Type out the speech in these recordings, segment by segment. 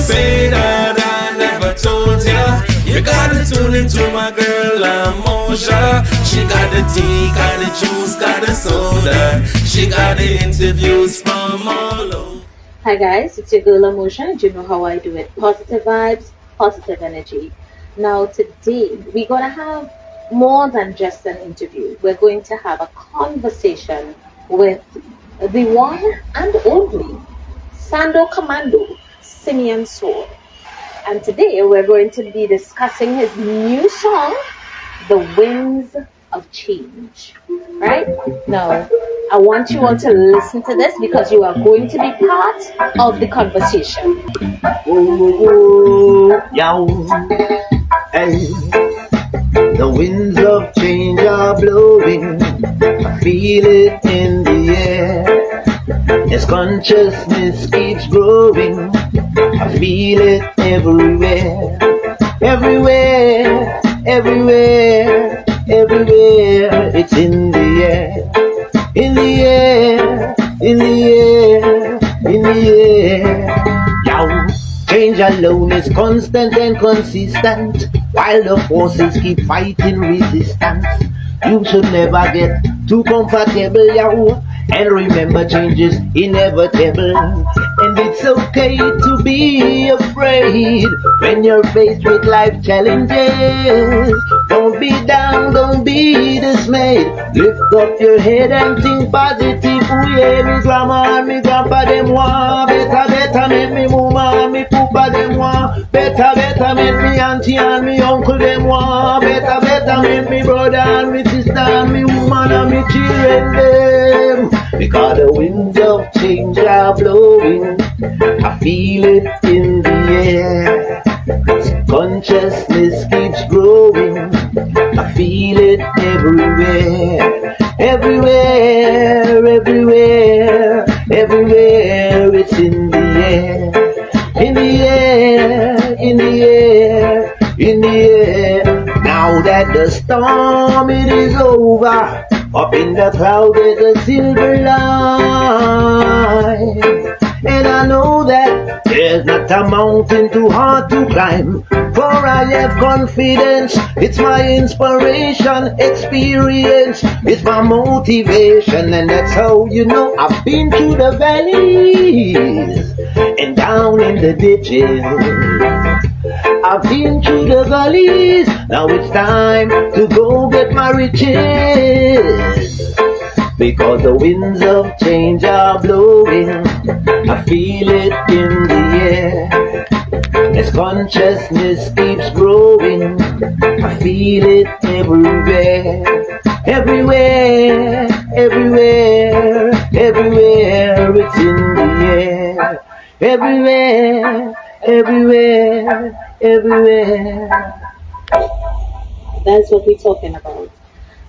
say that I never told ya. You gotta tune into my girl, Moja. She got the tea, got the juice, got the soda. She got the interviews from all over. Hi guys, it's your girl Moja, and you know how I do it. Positive vibes, positive energy. Now today we're gonna have more than just an interview. We're going to have a conversation with the one and only Sando Commando, Simeon Sword. And today we're going to be discussing his new song, The Winds of Change. Right? Now, I want you all to listen to this because you are going to be part of the conversation. Oh, yow, hey. The winds of change are blowing. I feel it in the air. As consciousness keeps growing, I feel it everywhere. Everywhere, everywhere, everywhere. It's in the air. In the air, in the air, in the air. Yow. Change alone is constant and consistent, while the forces keep fighting resistance. You should never get too comfortable, yo. And remember, change is inevitable. And it's okay to be afraid when you're faced with life challenges. Don't be down, don't be dismayed. Lift up your head and think positive. Oh yeah, me grandma and me grandpa them want better make me mama and me papa them want better make me auntie and me uncle them want better make me brother and me sister and me woman and me children them. Because the winds of change are blowing, I feel it in the air. Consciousness keeps growing, I feel it everywhere. Everywhere, everywhere, everywhere. It's in the air. In the air, in the air, in the air. Now that the storm it is over, up in the cloud there's a silver line. And I know that there's not a mountain too hard to climb, for I have confidence. It's my inspiration, experience, it's my motivation. And that's how you know I've been through the valleys and down in the ditches. I've been through the valleys, now it's time to go get my riches. Because the winds of change are blowing, I feel it in the air. As consciousness keeps growing, I feel it everywhere. Everywhere, everywhere, everywhere. It's in the air. Everywhere, everywhere, everywhere. That's what we're talking about.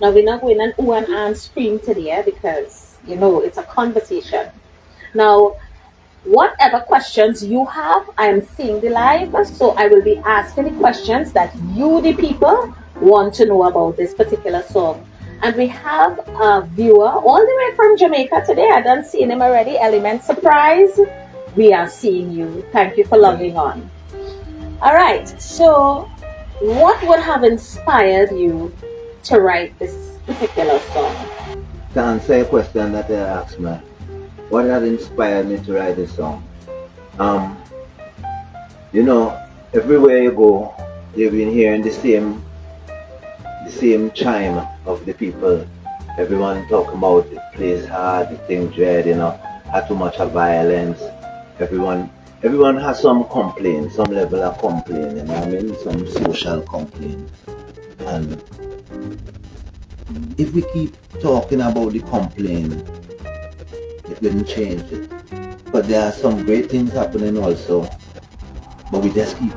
Now, we're not going an ooh and scream today because, you know, it's a conversation. Now, whatever questions you have, I am seeing the live, so I will be asking the questions that you, the people, want to know about this particular song. And we have a viewer all the way from Jamaica today. I done seen him already. Element Surprise. We are seeing you. Thank you for logging on. All right. So, what would have inspired you to write this particular song? To answer a question that they asked me, what had inspired me to write this song? You know, everywhere you go, you've been hearing the same chime of the people. Everyone talk about the place hard, the thing dread, you know, had too much of violence. Everyone has some complaint, some level of complaint, you know what I mean? Some social complaint. And if we keep talking about the complaint, it wouldn't change it. But there are some great things happening also, but we just keep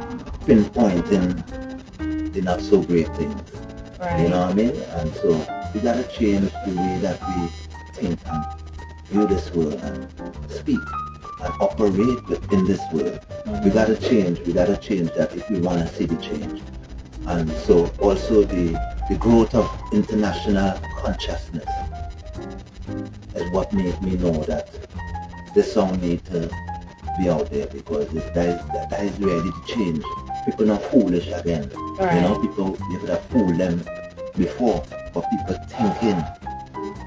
pinpointing the not so great things. Right. You know what I mean? And so we gotta change the way that we think and view this world and speak and operate within this world. We gotta change that if we wanna see the change. And so also the growth of international consciousness is what made me know that this song need to be out there because that is ready to change. People not foolish again. Right. You know, people, you could have fooled them before, but people thinking.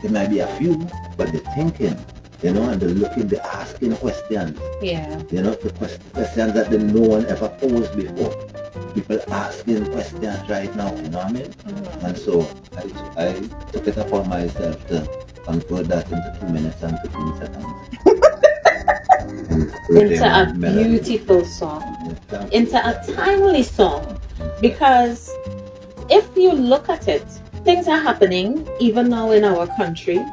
There might be a few, but they're thinking, you know, and they're looking, they're asking questions. Yeah. You know, the questions that no one ever posed before. People asking questions right now, you know what I mean? Mm-hmm. And so I took it upon myself to convert that into 2 minutes and 15 seconds. Into a beautiful song, into a timely song, because if you look at it, things are happening even now in our country,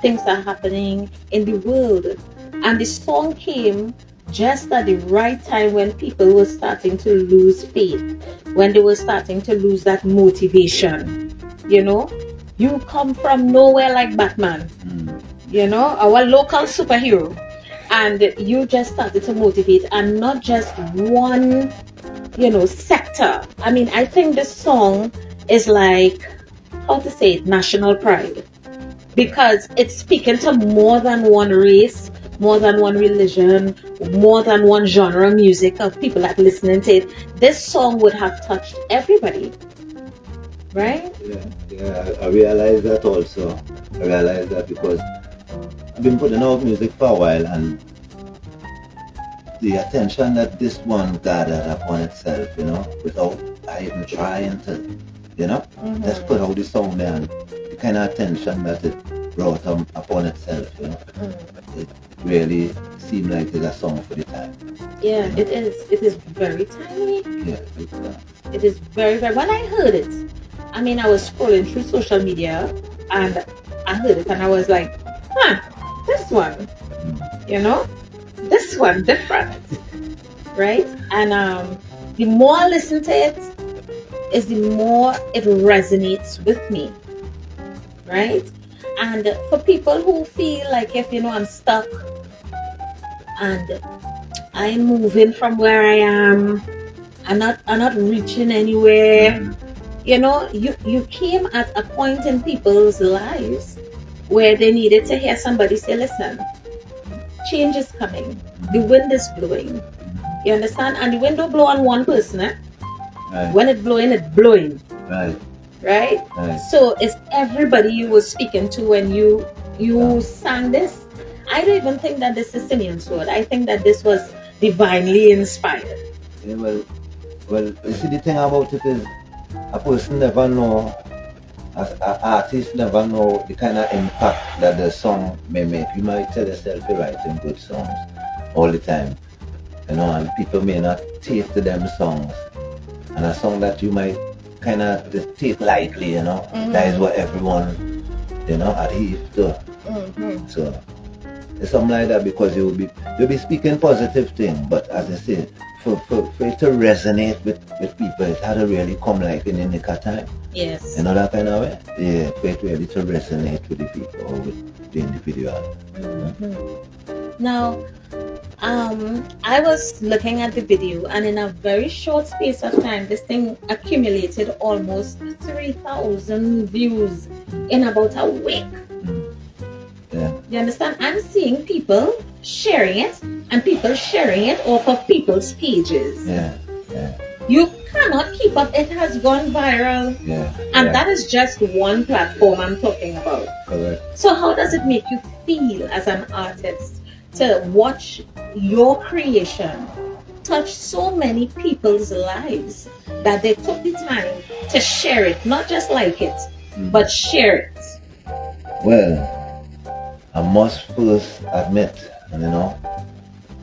things are happening in the world, and the song came just at the right time when people were starting to lose faith, when they were starting to lose that motivation. You know, you come from nowhere like Batman, you know, our local superhero, and you just started to motivate, and not just one, you know, sector. I mean, I think this song is like, how to say it, national pride, because it's speaking to more than one race, more than one religion, more than one genre of music of people that listening to it. This song would have touched everybody, right? Yeah, I realize that also. I realize that because I've been putting out music for a while, and the attention that this one gathered upon itself, you know, without I even trying to, you know, just put out the song there, and the kind of attention that it brought upon itself, you know, it really seemed like it's a song for the time. Yeah, you know? It is very tiny. Yeah, it is very, very. When I heard it, I mean, I was scrolling through social media and I heard it and I was like, this one, you know, this one different, right? And the more I listen to it, is the more it resonates with me, right? And for people who feel like, if you know, I'm stuck and I'm moving from where I am, I'm not reaching anywhere. You know, you came at a point in people's lives where they needed to hear somebody say, listen, change is coming. The wind is blowing. You understand? And the wind don't blow on one person, eh? Right. When it's blowing. Right. Right? So it's everybody you were speaking to when you sang this. I don't even think that this is Simeon Sword. I think that this was divinely inspired. Yeah, well, you see, the thing about it is, a person never know, as an artist never know the kind of impact that the song may make. You might tell yourself you're writing good songs all the time, you know, and people may not take to them songs. And a song that you might kind of just take lightly, you know, that is what everyone, you know, adheres to. So it's something like that, because you'll be speaking positive things, but as I say, for it to resonate with people, it had to really come like in the nick of time. Yes. You know, that kind of way? Yeah, for it really to resonate with the people or with the individual. Now, I was looking at the video, and in a very short space of time, this thing accumulated almost 3,000 views in about a week. Yeah. You understand? I'm seeing people sharing it, and people sharing it off of people's pages. Yeah. You cannot keep up. It has gone viral. Yeah. And that is just one platform I'm talking about. Correct. So how does it make you feel as an artist to watch your creation touch so many people's lives that they took the time to share it, not just like it, but share it? Well, I must first admit, you know,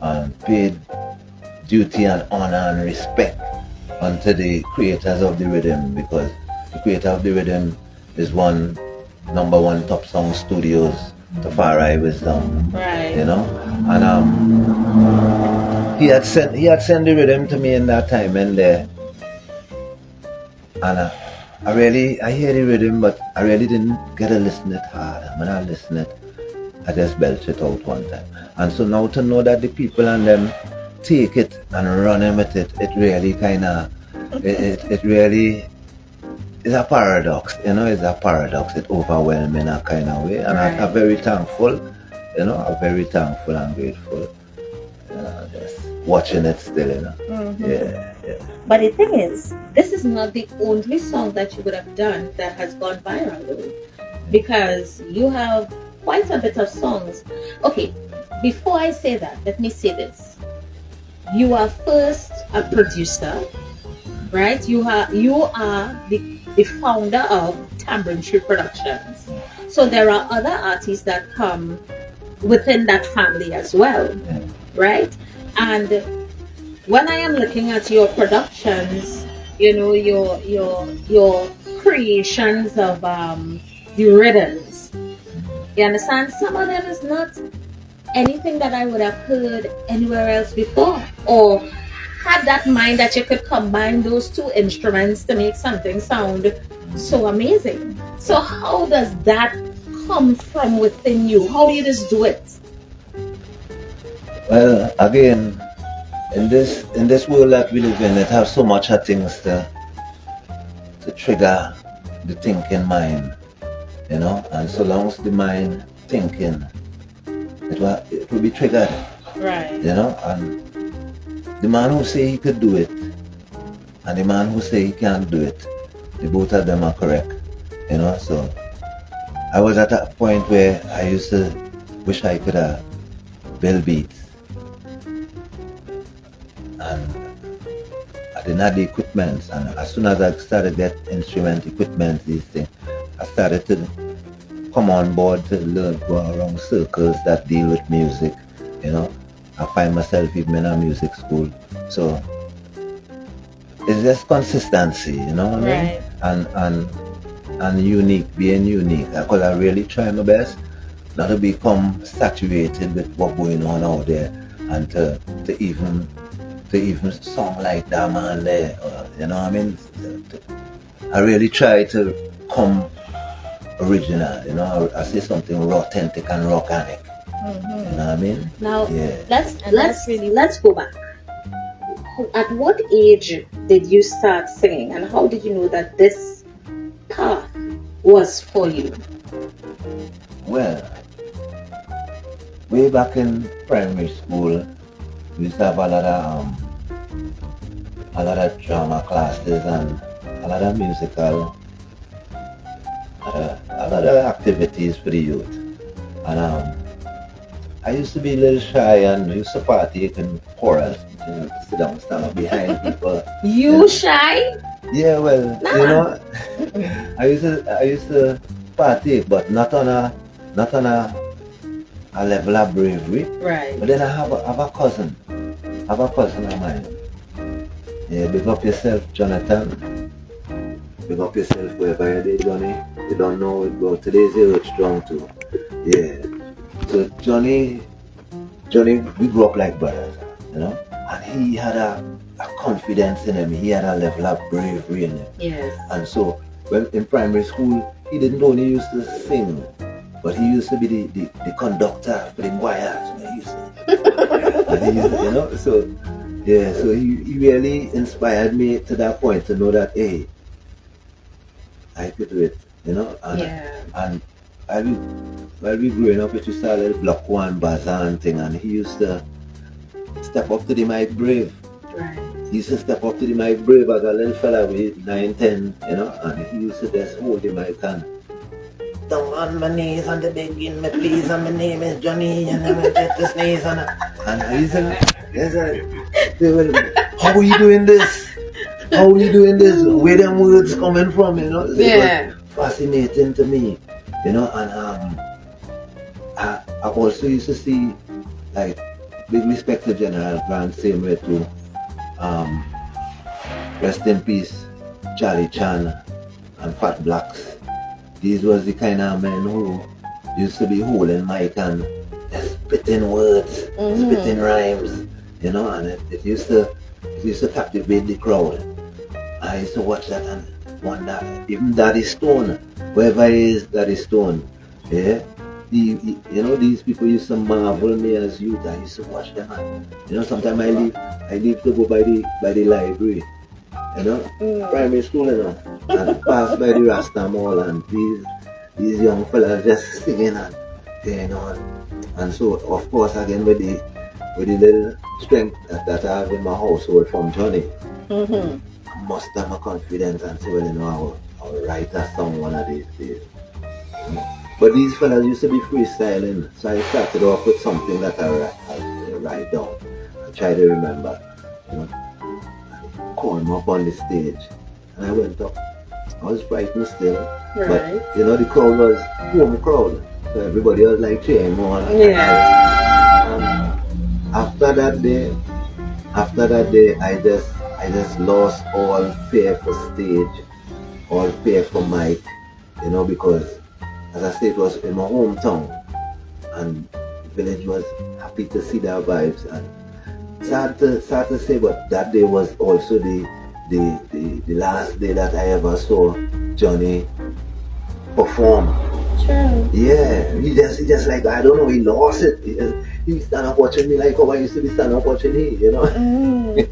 and paid duty and honor and respect unto the creators of the rhythm, because the creator of the rhythm is number one top song studios, the Far Eye Wisdom, right? You know, and he had sent the rhythm to me in that time and there, and I hear the rhythm, but I really didn't get to listen it hard. When I listen it, I just belch it out one time. And so now to know that the people and them take it and run with it, it really kind of, it really is a paradox, you know, it's a paradox. It overwhelms in a kind of way. And I'm very thankful, you know, I'm very thankful and grateful. watching it still, you know. Mhm. Yeah, yeah. But the thing is, this is not the only song that you would have done that has gone viral, though, because you have quite a bit of songs. Okay, before I say that, let me say this: you are first a producer, right? You are the founder of Tambourine Tree Productions. So there are other artists that come within that family as well, Yeah. right? And when I am looking at your productions, your creations of the rhythms, you understand? Some of them is not anything that I would have heard anywhere else before, or had that mind that you could combine those two instruments to make something sound so amazing. So how does that come from within you? How do you just do it? Well, again, in this world that we live in, it has so much of things to trigger the thinking mind, you know. And so long as the mind thinking, it will be triggered, Right. you know. And the man who say he could do it, and the man who say he can't do it, the both of them are correct, you know. So I was at a point where I used to wish I could have built beats, and I didn't have the equipment. And as soon as I started get instrument equipment, these things, I started to come on board to learn, go around circles that deal with music, you know. I find myself even in a music school. So it's just consistency, you know what I mean? Right. And unique, being unique. Because I really try my best not to become saturated with what's going on out there, and to even song like that man there, you know what I mean? I really try to come original, you know. I say something raw, authentic and organic. You know what I mean? Now Yeah. let's go back. At what age did you start singing, and how did you know that this path was for you? Well, way back in primary school, we used to have a lot of drama classes and a lot of musical, a lot of activities for the youth. And I used to be a little shy and used to partake in chorus, you know, sit down, stand up behind people. You shy? Yeah, well, Nah. you know, I used to partake, but not on a level of bravery. Right. But then I have a cousin. I have a cousin of mine. Yeah, big up yourself, Jonathan. Big up yourself wherever you did, Johnny. You don't know it, but today's your strong too. Yeah. So Johnny, we grew up like brothers, you know. And he had a confidence in him. He had a level of bravery in him. Yes. And so, well, in primary school, he didn't only used to sing, but he used to be the conductor for the choirs. He used to, and he used to, you know, so yeah, so he really inspired me to that point to know that, hey, I could do it, you know. And Yeah. and while we growing up, it used to a little block one bazaar and thing, and he used to step up to the mic brave. Right. He used to step up to the mic brave as a little fella with 9, 10, you know, and he used to just hold the mic and down on my knees and the begging me please, and my name is Johnny, and I'm going to sneeze, and he said, how are you doing this? How are you doing this? Where them words coming from, you know? Yeah. It was fascinating to me, you know. And I also used to see, like, big respect to General Grant, same way to rest in peace, Charlie Chan and Fat Blacks. These was the kind of men who used to be holding mic and spitting words, spitting rhymes, you know, and it used to captivate the crowd. I used to watch that and wonder, even Daddy Stone, whoever he is, Daddy Stone, yeah, you know, these people used to marvel me as youth. I used to watch them, and, you know, sometimes I leave to go by the library, you know, primary school, you know, and pass by the Rasta Mall, and these young fellas just singing and, you know, and so of course again with the little strength that I have in my household from Johnny. Mm-hmm. I must have my confidence and say, well, you know, I'll write a song one of these days. You know? But these fellas used to be freestyling, so I started off with something that I write down. I try to remember, you know, call them up on the stage. And I went up. I was frightened still, Right. but you know, the crowd was home crowd. So everybody was like cheering more. Yeah. After that day, I just lost all fear for stage, all fear for mic, you know, because as I said, it was in my hometown, and the village was happy to see their vibes. And sad to say, but that day was also the last day that I ever saw Johnny perform. True. Yeah, he just like, I don't know, he lost it. He stand up watching me like how I used to be stand up watching he, you know. Mm.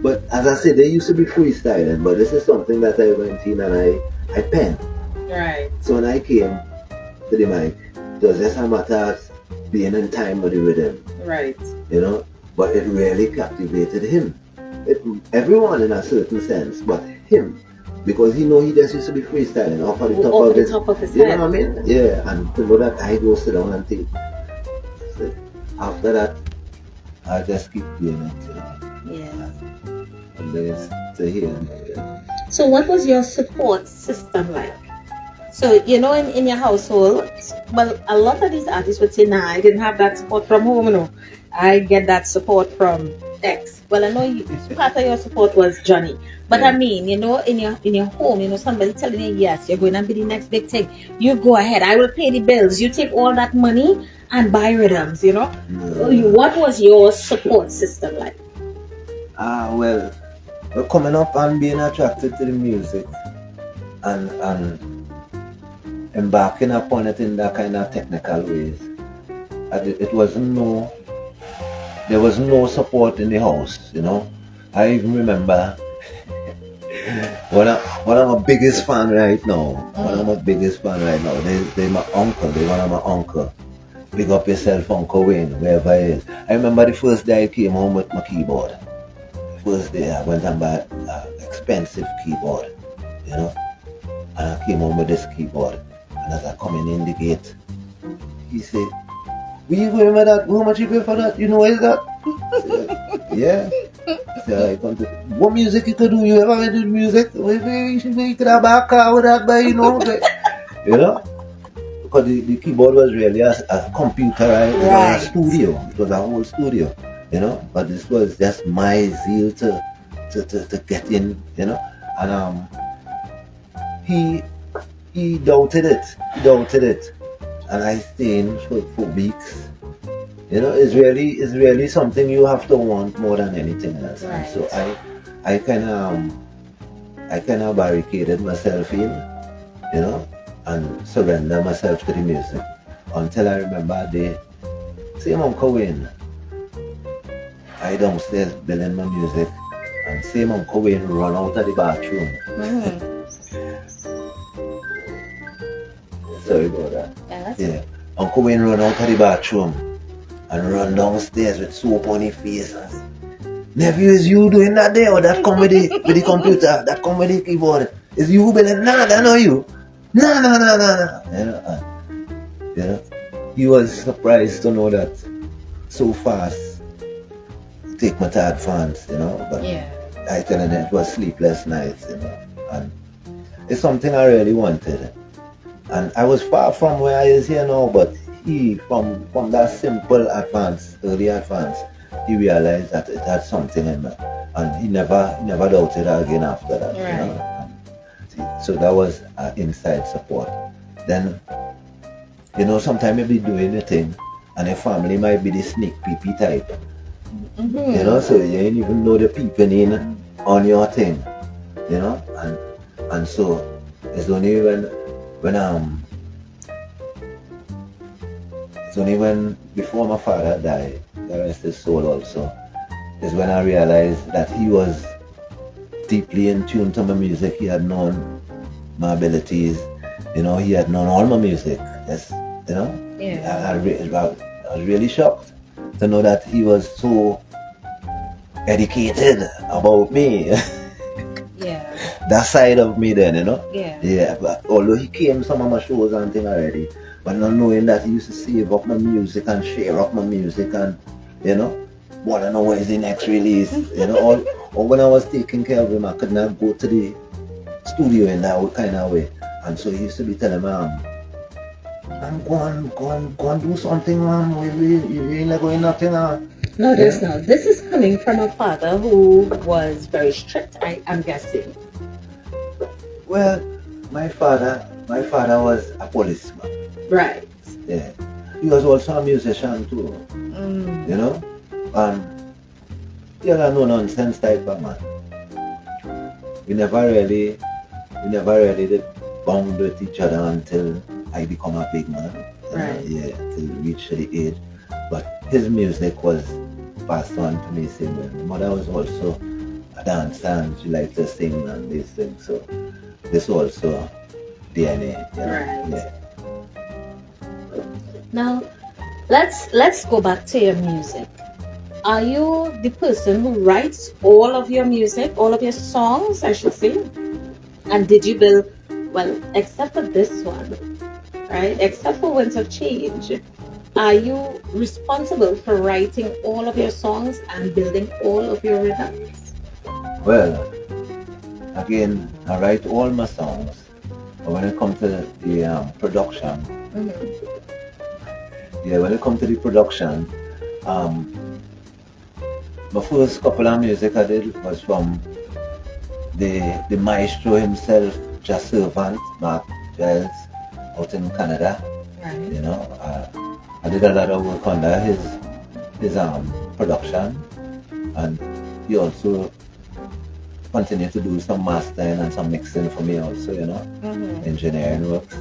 But as I said, they used to be freestyling, but this is something that I went in and I penned. Right. So when I came to the mic, it was just a matter of being in time with the rhythm, Right. you know. But it really captivated him. Everyone in a certain sense, but him. Because he just used to be freestyling off of the top of his head. You know what I mean? Yeah, and to know that I go sit down and take. So after that, I just keep doing it. Yeah. And then it's to hear. So what was your support system like? So, you know, in your household, well, a lot of these artists would say, nah, I didn't have that support from home, you know. I get that support from X. Well, I know part of your support was Johnny. But I mean, you know, in your home, you know, somebody telling you, yes, you're going to be the next big thing. You go ahead. I will pay the bills. You take all that money and buy rhythms, you know. What was your support system like? Well, coming up and being attracted to the music and embarking upon it in that kind of technical ways. There was no support in the house, you know. I even remember one of my biggest fan right now. One of my biggest fan right now. They my uncle. They one of my uncle. Big up yourself, Uncle Wayne, wherever he is. I remember the first day I came home with my keyboard. The first day I went and bought an expensive keyboard, you know. And I came home with this keyboard. And as I coming in the gate, he said, "Where you going with that? How much you pay for that? You know what is that?" I said, "Yeah." So what music you could do? You ever do music? You could have a car with that, but you know, you know. Because the keyboard was really a computer, right? It was a studio. It was a whole studio, you know. But this was just my zeal to get in, you know. And he doubted it. And I stayed for weeks. You know, it's really something you have to want more than anything else. Right. And so I kind of barricaded myself in, you know, and surrender myself to the music until I remember the same Uncle Wayne. I downstairs building my music, and same Uncle Wayne run out of the bathroom. Mm-hmm. Sorry about that. Yeah. Uncle Wayne run out of the bathroom and run downstairs with soap on his face. "Nephew, is you doing that there or that come with the computer? That come with the keyboard? Is you building? Nah, that not you. Nah. You know, he was surprised to know that so fast take me to advance, you know. But I tell him it was sleepless nights, you know. And it's something I really wanted. And I was far from where I is here now, but he, from that simple advance, early advance, he realized that it had something in me. And he never doubted again after that, you know. So that was inside support. Then, you know, sometimes you'll be doing a thing and your family might be the sneak peepee type. Mm-hmm. You know, so you ain't even know the peeping in on your thing, you know. And so it's only when before my father died, the rest his soul also, is when I realized that he was deeply in tune to my music. He had known my abilities, you know, he had known all my music. Yes, you know. Yeah. I was really shocked to know that he was so educated about me. Yeah. That side of me then, Yeah. Yeah, but although he came some of my shows and thing already, but not knowing that he used to save up my music and share up my music and, want to know where's the next release, or when I was taking care of him, I could not go to the studio in that kind of way. And so he used to be telling me, I'm go and do something, you ain't like going nothing, No, this now. This is coming from a father who was very strict, I'm guessing. Well, my father was a policeman. Right. Yeah. He was also a musician too. And he was a no nonsense type of man. We never really did bond with each other until I become a big man. Right. Yeah, till we reach the age. But his music was passed on to me singing. My mother was also a dancer and she liked to sing and these things. So this also DNA. Right. Yeah. Now, let's go back to your music. Are you the person who writes all of your music, all of your songs, I should say? And did you build, well, except for this one, right? Except for Winds of Change, are you responsible for writing all of your songs and building all of your rhythms? Well, again, I write all my songs. But when it comes to the production, when it comes to the production, my first couple of music I did was from the maestro himself, Just Servant, Mark Giles, out in Canada. Right. I did a lot of work under his production, and he also continued to do some mastering and some mixing for me also, engineering works.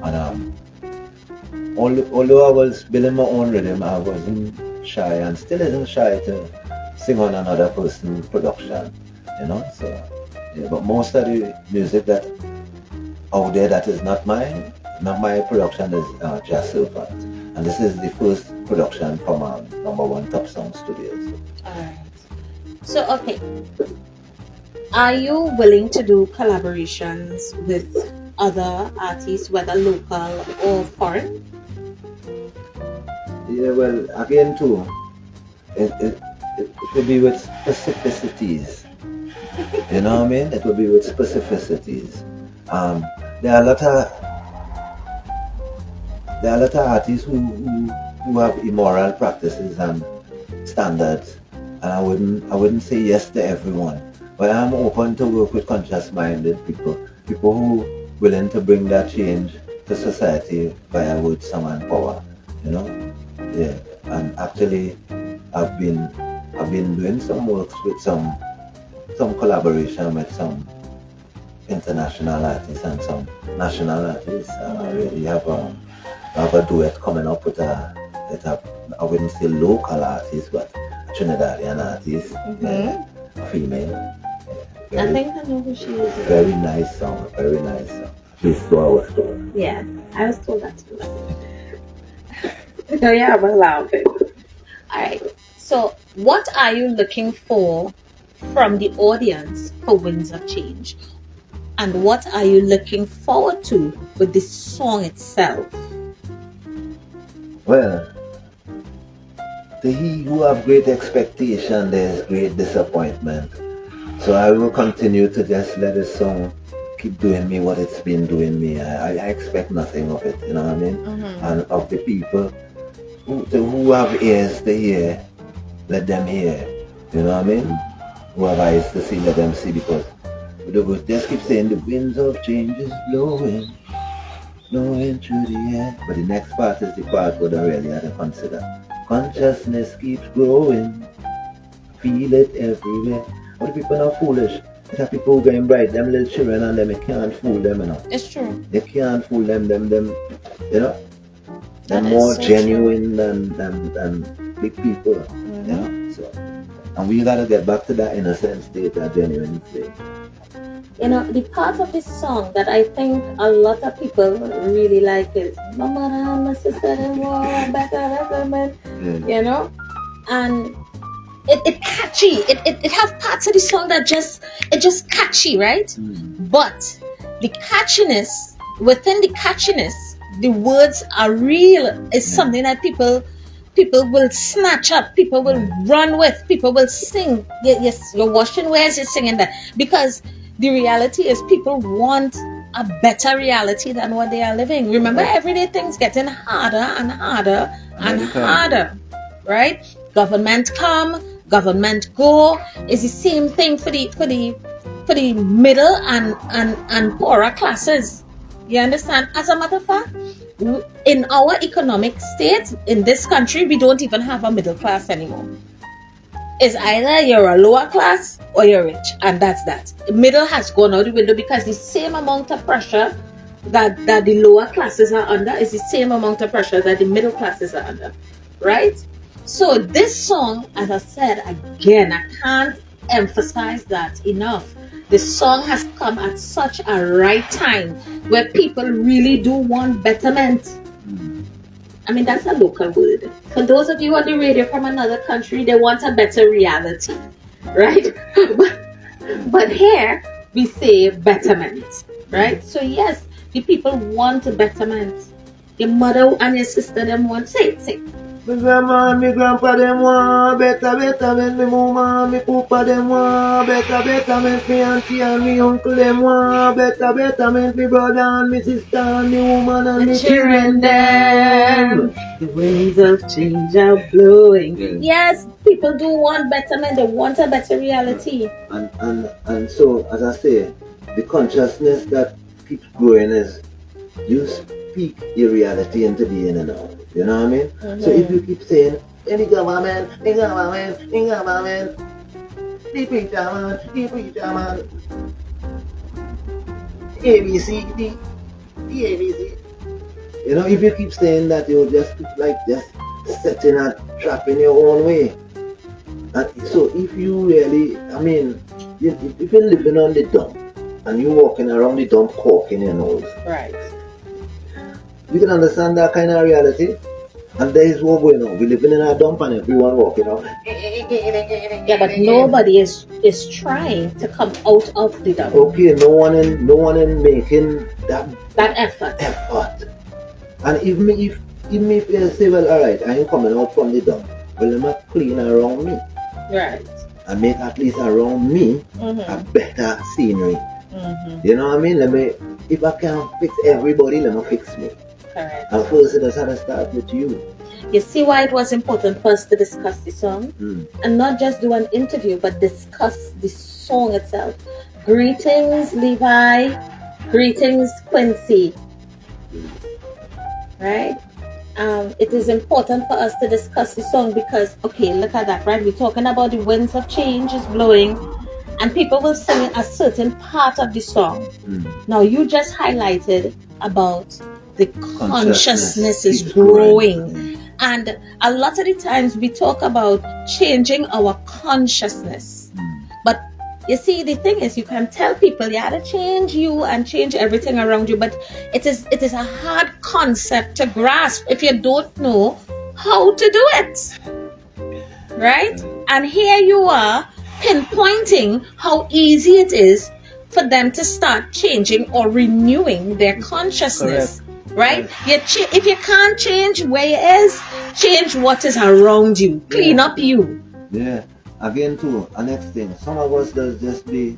And although I was building my own rhythm, I wasn't shy and still isn't shy to sing on another person's production, so yeah, but most of the music that out there that is not my production is Just Servant, and this is the first production from Number One Top Song Studios. Alright. So okay, are you willing to do collaborations with other artists, whether local or foreign? Yeah, well, again too, it will be with specificities. You know what I mean? It will be with specificities. There are a lot of artists who have immoral practices and standards, and I wouldn't say yes to everyone. But I'm open to work with conscious-minded people who willing to bring that change to society via words, song, and power. Yeah. And actually, I've been doing some works with some collaboration with some international artists and some national artists. I really have a duet coming up with a I wouldn't say local artist, but a Trinidadian artist, a female. I think I know who she is. Very nice song. She's so our story. Yeah, I was told that too. So yeah, I'm laughing. Alright. So what are you looking for from the audience for Winds of Change? And what are you looking forward to with the song itself? Well, to he who have great expectation, there is great disappointment. So I will continue to just let the song keep doing me what it's been doing me. I expect nothing of it, you know what I mean? And of the people who have ears to hear, let them hear, you know what I mean? Who have eyes to see, let them see, because we just keep saying the winds of change is blowing through the air. But the next part is the part where I really have to consider. Consciousness keeps growing, feel it everywhere. But the people are not foolish. There are people who going bright, them little children and them, you can't fool them, It's true. You can't fool them, you know. They're That more is so genuine than big people, you know. So, and we gotta get back to that innocent state, that genuine state. The part of this song that I think a lot of people really like is "No matter my sister and war, better recommend." and it catchy. It have parts of the song that just catchy, right? But the catchiness, within the catchiness, the words are real. It's something that people will snatch up, people will run with, people will sing. Yes, you're washing wares, you're singing that. Because the reality is people want a better reality than what they are living. Remember, everyday things getting harder and harder and harder, right? Government come, government go. It's the same thing for the middle and poorer classes. You understand? As a matter of fact, in our economic state in this country, we don't even have a middle class anymore. It's either you're a lower class or you're rich, and that's that. The middle has gone out the window because the same amount of pressure that the lower classes are under is the same amount of pressure that the middle classes are under, right? So this song, as I said again, I can't emphasize that enough. The song has come at such a right time where people really do want betterment. I mean, that's a local word. For those of you on the radio from another country, they want a better reality, right? but here we say betterment, right? So yes, the people want a betterment. Your mother and your sister them want, say it. My grandma and my grandpa them want betterment. My mama and my papa them want betterment. My auntie and my uncle them want betterment. My brother and my sister and my woman and my children them. The winds of change are blowing. Yes, people do want betterment. They want a better reality. And so, as I say, the consciousness that keeps growing is you speak your reality into being now. You know what I mean? So if you keep saying, the government, the preacher man, ABC, the ABC. You know, if you keep saying that, you'll just keep just setting a trap in your own way. And so if you really, I mean, if you're living on the dump and you're walking around the dump corking your nose. Right. You can understand that kind of reality. And there is what going on. We're living in a dump and everyone walking around. Yeah, but nobody is trying to come out of the dump. Okay, no one in making that effort. And even if you say, well, alright, I ain't coming out from the dump. Well, let me clean around me. Right. And make at least around me a better scenery. You know what I mean? If I can't fix everybody, let me fix me. Correct. And first, it has to start with you. You see why it was important for us to discuss the song? And not just do an interview, but discuss the song itself. Greetings, Levi. Greetings, Quincy. Right? It is important for us to discuss the song because, okay, look at that, right? We're talking about the winds of change is blowing, and people will sing a certain part of the song. Now, you just highlighted about the consciousness is growing. And a lot of the times we talk about changing our consciousness. But you see, the thing is, you can tell people you had to change you and change everything around you, but it is a hard concept to grasp if you don't know how to do it. Right? And here you are pinpointing how easy it is for them to start changing or renewing their consciousness. Correct. Right? If you can't change where it is, change what is around you. Clean up you. Yeah. Again too, the next thing, some of us does just be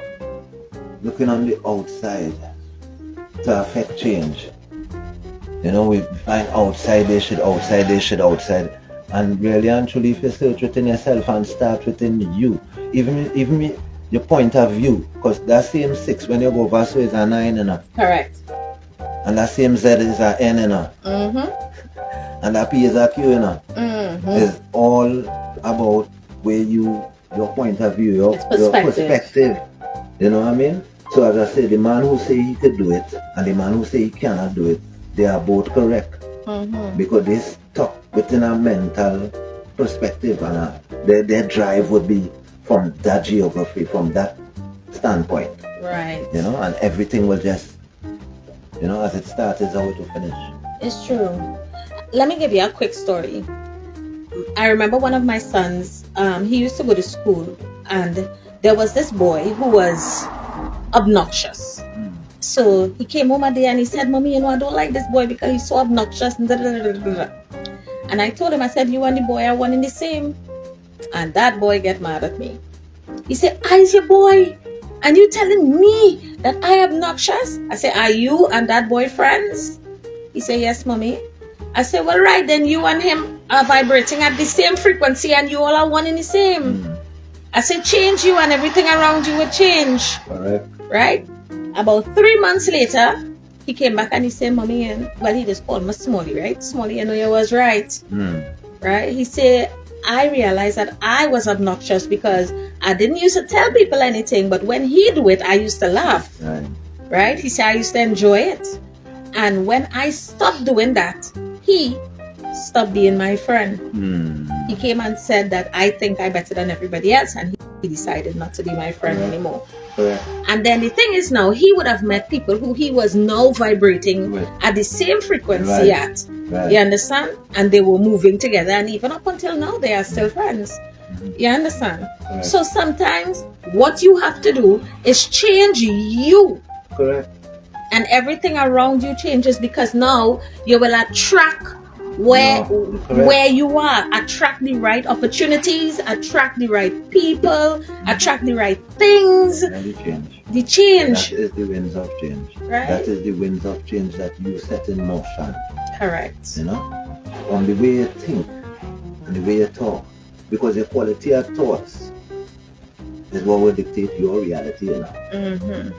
looking on the outside to affect change. You know, we find outside. And really and truly, if you search within yourself and start within you, even your point of view, because that same 6 when you go over so is a 9 and a. Correct. And that same Z is a N and a. And that P is a Q and a. It's all about where your point of view, your perspective. You know what I mean? So as I said, the man who say he could do it and the man who say he cannot do it, they are both correct. Because they stuck within a mental perspective and their drive would be from that geography, from that standpoint. Right. You know, and everything will just, you know, as it starts is how it will finish. It's true. Let me give you a quick story. I remember one of my sons, he used to go to school, and there was this boy who was obnoxious. So he came home a day and he said, Mommy, I don't like this boy because he's so obnoxious. And I told him, I said, you and the boy are one in the same. And that boy get mad at me. He said, I's your boy, and you telling me that I am obnoxious? I said, are you and that boy friends? He said, yes, Mommy. I said, well, right, then you and him are vibrating at the same frequency and you all are one in the same. I said, change you and everything around you will change. Correct. Right? About 3 months later, he came back and he said, Mommy, and well, he just called me Smolly, right? Smolly, you was right. Right? He said, I realized that I was obnoxious because I didn't used to tell people anything, but when he do it, I used to laugh. Right? He said, I used to enjoy it. And when I stopped doing that, he stopped being my friend. He came and said that I think I'm better than everybody else, and he decided not to be my friend anymore. And then the thing is, now he would have met people who he was now vibrating at the same frequency at. You understand? And they were moving together, and even up until now they are still friends. You understand? So sometimes what you have to do is change you. Correct. And everything around you changes, because now you will attract where you are, attract the right opportunities, attract the right people, attract the right things. And the change. That is the winds of change. Right. That is the winds of change that you set in motion. Correct. You know, from the way you think and the way you talk, because the quality of thoughts is what will dictate your reality. You know.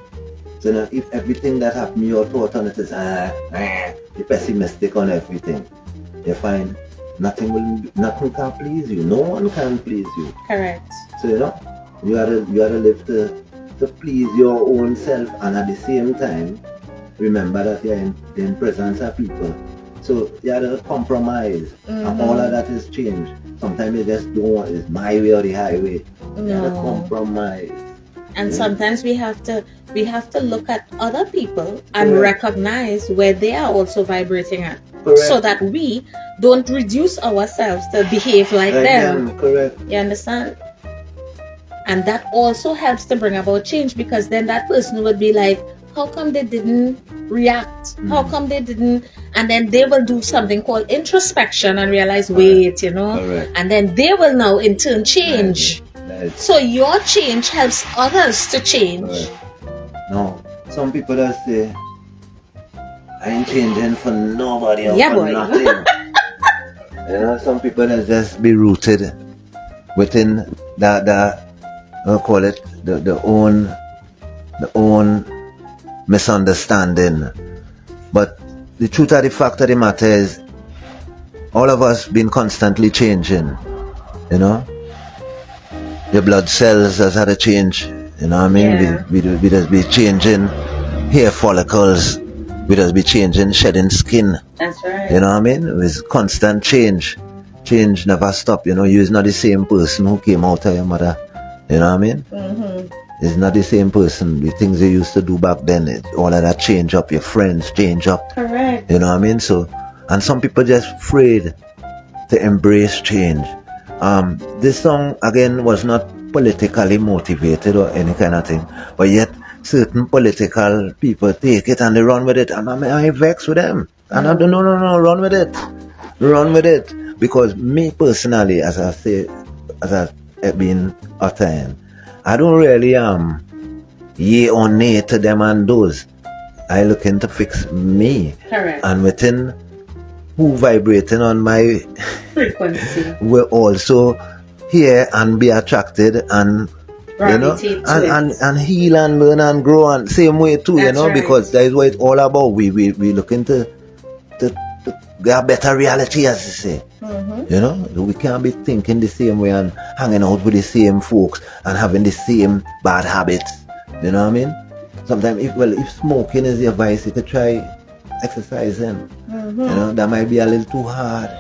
So now, if everything that happens, your thought on it is you're pessimistic on everything, you find nothing can please you. No one can please you. Correct. So you know, you gotta live to please your own self, and at the same time, remember that you're in presence of people. So you gotta compromise, and all of that is changed. Sometimes you just don't want it's my way or the highway. You gotta compromise. And sometimes we have to look at other people and recognize where they are also vibrating at. So that we don't reduce ourselves to behave like them. Correct. You understand? And that also helps to bring about change, because then that person would be like, how come they didn't react? How come they didn't? And then they will do something called introspection and realize, wait, you know, and then they will now in turn change. So your change helps others to change. No, some people that say, I ain't changing for nobody or for nothing. You know, some people that just be rooted within the own misunderstanding. But the truth of the fact of the matter is, all of us been constantly changing. You know, your blood cells has had a change. You know what I mean? We just be changing hair follicles. We just be changing, shedding skin. That's right. You know what I mean? It's constant change. Change never stop. You know, you're not the same person who came out of your mother. You know what I mean? It's not the same person. The things you used to do back then, all of that change up. Your friends change up. Correct. You know what I mean? So, and some people just afraid to embrace change. This song again was not politically motivated or any kind of thing, but yet certain political people take it and they run with it, and I vex with them. And I don't no, run with it, because me personally, as I've been uttering, I don't really yay or nay to them and those. I looking to fix me. Correct. And within who vibrating on my frequency will also hear and be attracted and and heal and learn and grow, and same way too. That's because that is what it's all about. We looking to get better reality, as they say. You know, we can't be thinking the same way and hanging out with the same folks and having the same bad habits. You know what I mean? Sometimes if smoking is your vice, you could try exercising. You know, that might be a little too hard,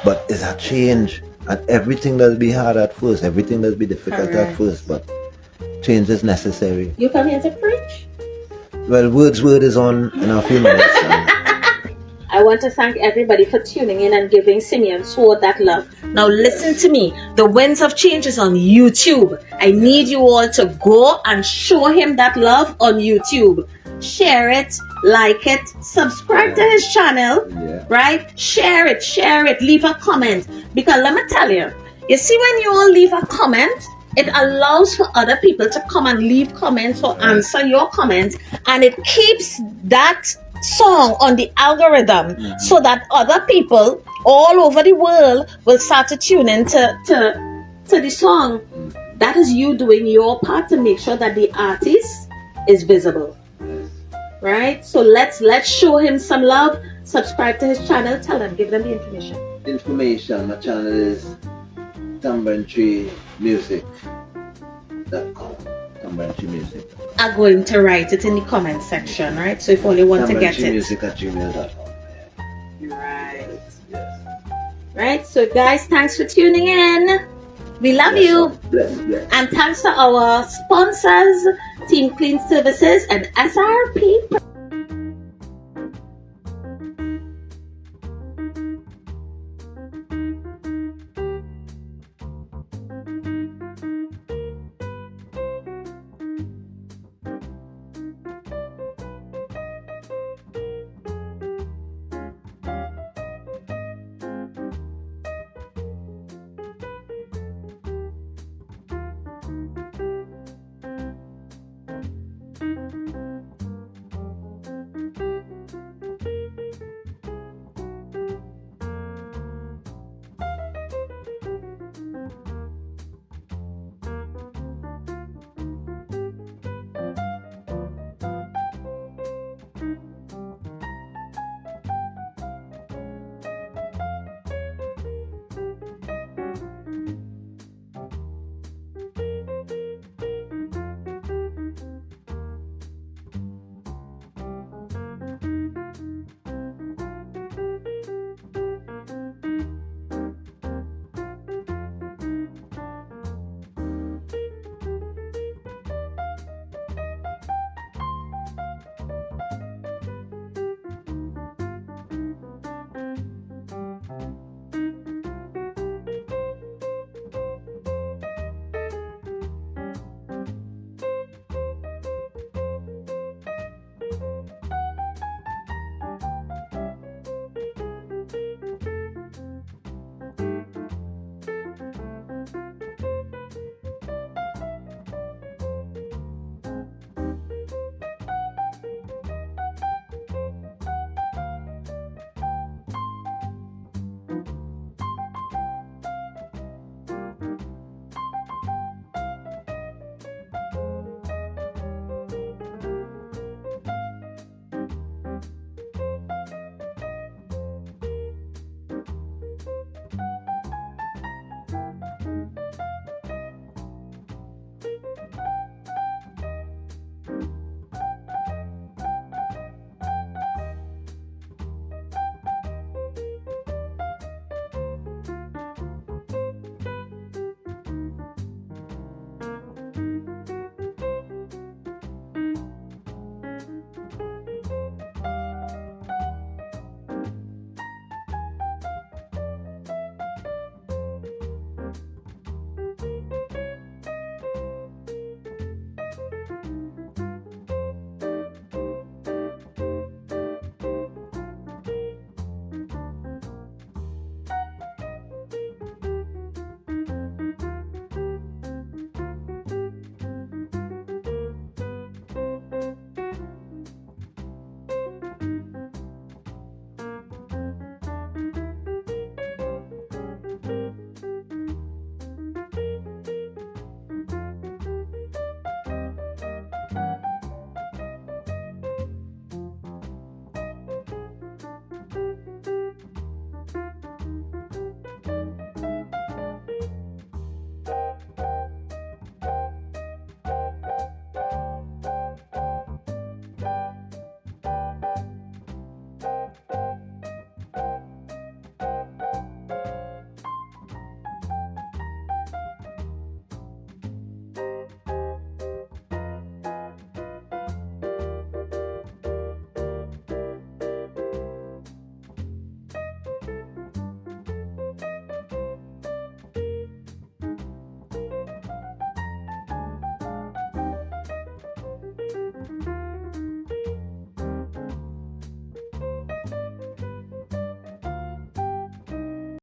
but it's a change. And everything does be hard at first, everything does be difficult at first, but change is necessary. You come here to preach? Well, word is on in a few minutes. I want to thank everybody for tuning in and giving Simeon Sword that love. Now listen to me. The Winds of Change is on YouTube. I need you all to go and show him that love on YouTube. Share it, like it, subscribe to his channel, right? Share it, leave a comment. Because let me tell you, you see when you all leave a comment, it allows for other people to come and leave comments or answer your comments, and it keeps that song on the algorithm so that other people all over the world will start to tune in to the song. That is you doing your part to make sure that the artist is visible, right? So let's show him some love. Subscribe to his channel. Tell them, give them the information. My channel is Tambourine Music. Music. I'm going to write it in the comment section, right? So if you only want to get it. Music@gmail.com. Right. Right. So guys, thanks for tuning in. We love you. Bless. And thanks to our sponsors, Team Clean Services and SRP.